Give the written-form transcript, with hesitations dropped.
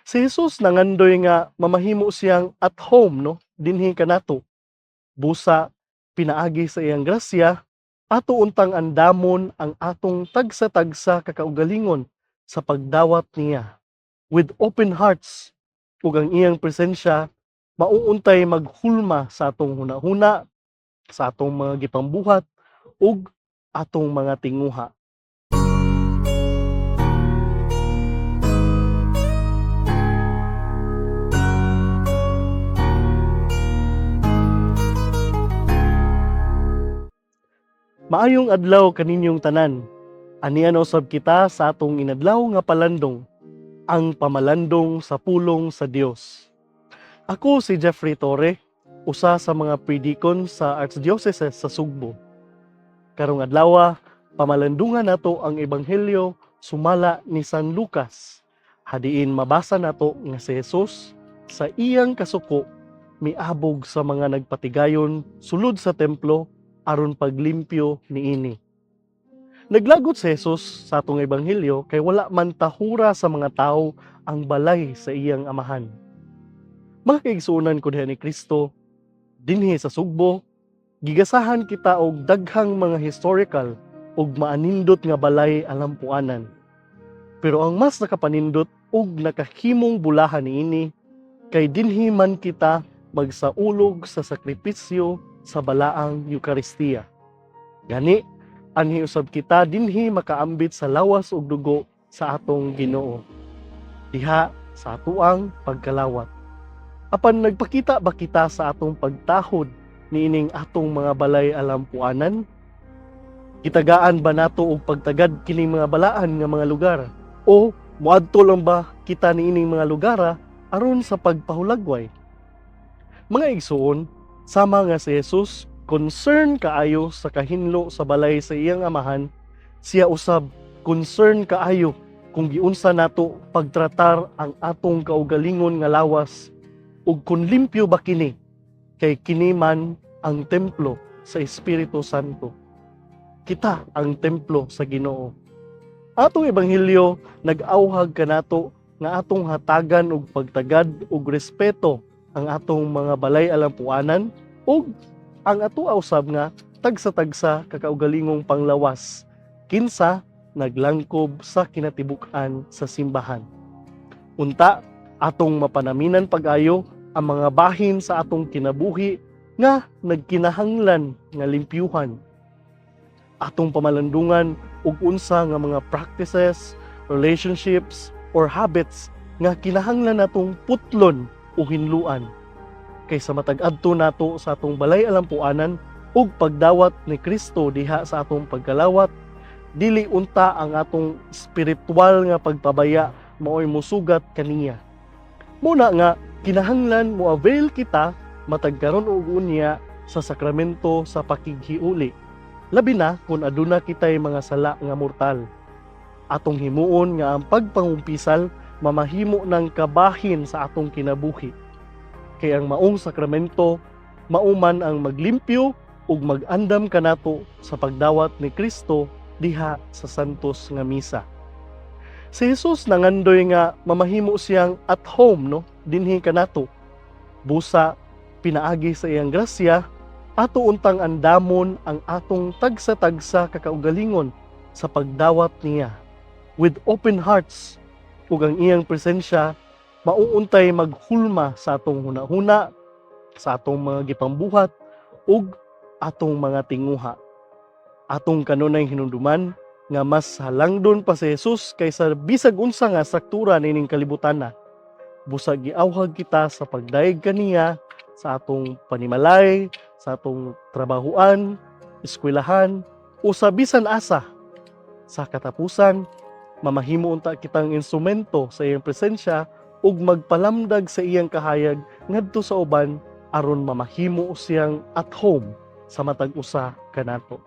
Si Jesus nangandoy nga mamahimo siyang at home no dinhi kanato. Busa pinaagi sa iyang grasya ato untang andamon ang atong tagsa-tagsa kakaugalingon sa pagdawat niya. With open hearts ug ang iyang presensya mauuntay maghulma sa atong hunahuna, sa atong mga gipambuhat ug atong mga tinguha. Maayong adlaw kaninyong tanan. Anian usab kita sa atong inadlaw nga palandong, ang pamalandong sa pulong sa Dios. Ako si Jeffrey Torre, usa sa mga predikon sa Archdiocese sa Sugbo. Karong adlaw, pamalandungan nato ang ebanghelyo sumala ni San Lucas. Hadiin mabasa nato nga si Jesus sa iyang kasuko miabog sa mga nagpatigayon sulod sa templo aron paglimpyo niini. Naglagot si Jesus sa atong ebanghelyo kay wala man tahura sa mga tao ang balay sa iyang amahan. Mga kaigsuonan ko diha ni Kristo, dinhi sa Sugbo, gigasahan kita og daghang mga historical ug maanindot nga balay alampuanan. Pero ang mas nakapanindot ug nakahimong bulahan niini kay dinhi man kita magsaulog sa sakripisyo sa balaang Eucharistia. Gani, anhi usab kita dinhi makaambit sa lawas ug dugo sa atong Ginoo diha sa atuang pagkalawat. Apan nagpakita ba kita sa atong pagtahod niining atong mga balay alampuanan? Kitagaan ba nato og pagtagad kining mga balaan nga mga lugar? O muadto lang ba kita niining mga lugar aron sa pagpahulagway? Mga igsoon, sama nga si Jesus, concern kaayo sa kahinlo sa balay sa iyang amahan, siya usab concern kaayo kung giunsa nato pagtratar ang atong kaugalingon nga lawas ug kung limpyo ba kini kay kini man ang templo sa Espiritu Santo. Kita ang templo sa Ginoo. Atong ebanghelyo nag-awhag kanato nga atong hatagan og pagtagad ug respeto ang atong mga balay alampuanan ug ang ato usab nga tagsa-tagsa kakaugalingong panglawas kinsa naglangkob sa kinatibuk-an sa simbahan. Unta, atong mapanaminan pag-ayo ang mga bahin sa atong kinabuhi nga nagkinahanglan nga limpyuhan. Atong pamalandungan ug unsa nga mga practices, relationships, or habits nga kinahanglan natong putlon o hinluan kaysa matag-adto nato sa atong balay alampuanan ug pagdawat ni Kristo diha sa atong pagkalawat, dili unta ang atong spiritual nga pagpabaya maoy musugat kaniya. Muna nga kinahanglan mo avail kita matag karon og unya sa sakramento sa pakighiuli, labi na kung aduna kitay mga sala nga mortal. Atong himuon nga ang pagpangumpisal mamahimo ng kabahin sa atong kinabuhi. Kay ang maong sakramento mauman ang maglimpyo ug mag-andam kanato sa pagdawat ni Kristo diha sa santos nga misa. Si Jesus nangandoy nga mamahimo siyang at home no dinhi kanato. Busa pinaagi sa iyang grasya ato untang andamon ang atong tagsa-tagsa kakaugalingon sa pagdawat niya. With open hearts ug ang iyang presensya mauuntay maghulma sa atong hunahuna, sa atong mga gipambuhat ug atong mga tinguha. Atong kanunay hinumduman nga mas halangdon pa si Jesus kaysa bisag unsa nga struktura nining kalibutan. Busag giawhag kita sa pagdaig kaniya sa atong panimalay, sa atong trabahuan, eskwelahan o sa bisan asa. Sa katapusan, mamahimo unta kitang instrumento sa iyang presensya ug magpalamdag sa iyang kahayag ngadto sa uban aron mamahimo siyang at home sa matag usa kanato.